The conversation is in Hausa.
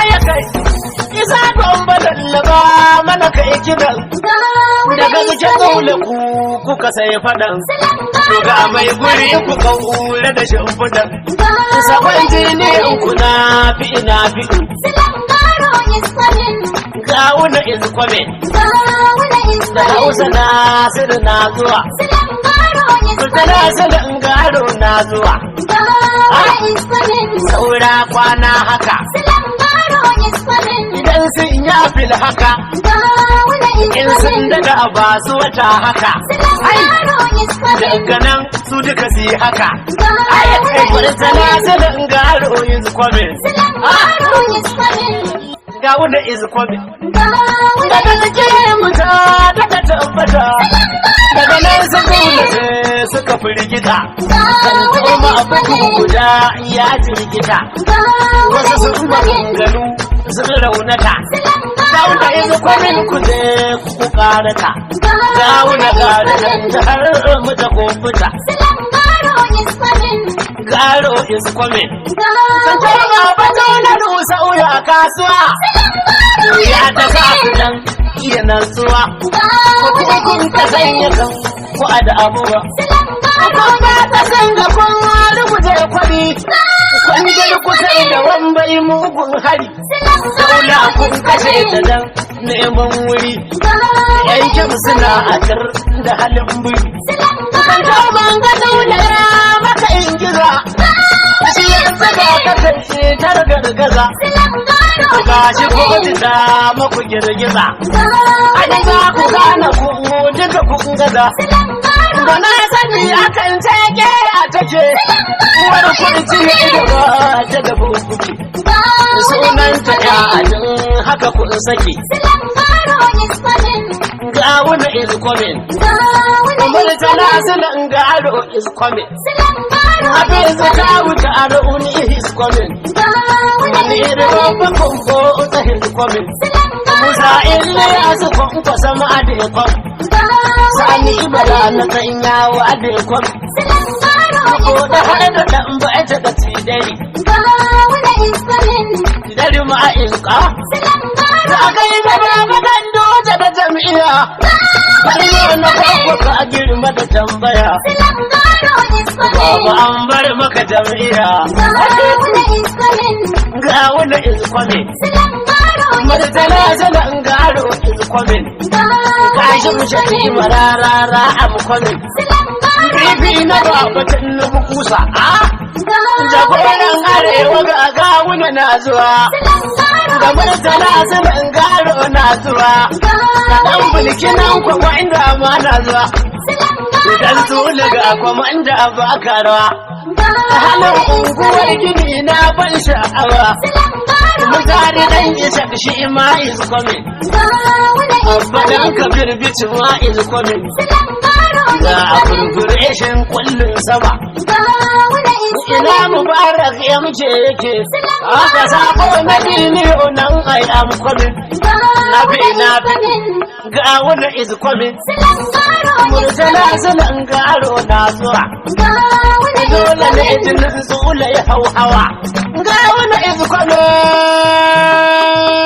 Ayakai isa gomba lallaba mana kai kidan daga muke kaula ku kuka sai fadan to ga mai guri ku kaura da shimfidan sabon jini ku na fi gawuna is coming da hausa na sirri na zuwa sultana salin garo na zuwa saura kwana haka idan sun yafi haka in sun daga ba su wata haka daga nan su duka su yi haka sultana salin garo is coming gawuna is coming daga cikin mutu daga tabbata daga nan sun gula suka firgita kan koma abu guda ya jirgita wasu sun maganganu sun raunata gawuna is coming ku je ku karata gawuna karatan har mutu kumfuta garo is coming sun tarba bato na rusa uya kasuwa ya ta kasu dan iya nantsuwa ko kun ka sanya kan ko a da abuwa ko ba ta sanga kun rubuje kwari kun da kusa da wambai mugun hari daula kun kashe ta dan neman wuri yankin suna akar da halin buri kan ta banga daula maka ingiza shi yanzu ga kasance targargaza ga shi ko ta maku girgiza ana za ku gane ku duka kun gaza da na sani akan take a take uwar kurci ne da ba ta da bukuki sunan ta ya ajin haka kun saki gawuna is coming umar tana sunan garo is coming abin zaka wuta aruni is coming wani roba kumbo ta is coming musa ille asu kumbo sama ade kom sani bala na kanya wa ade kom ko da har da dan ba ta da tidari tidari ma ilka da kai da ba dan doje da jami'a bari na ko ka girma da tambaya Baba an bar maka jami'a gawuna is coming martala zalan garo is coming kashi mu shafi mararara am coming bibi na babatan na bukusa jagoran arewa ga gawuna na zuwa da martala zalan garo na zuwa dan bulkinan kwa inda ma na zuwa dan tula ga komanda baka rawa halin unguwar gini na ban sha'awa mutane dan isa shi ma is coming abban kabir bitu ma is coming ga abbreviation kullun sama ina mubarak ya muke yake aka sako na dini nan I am coming na ga wani is coming murtala sanan garo na zuwa dole ne jinin zula ya hau hawa ga wani is coming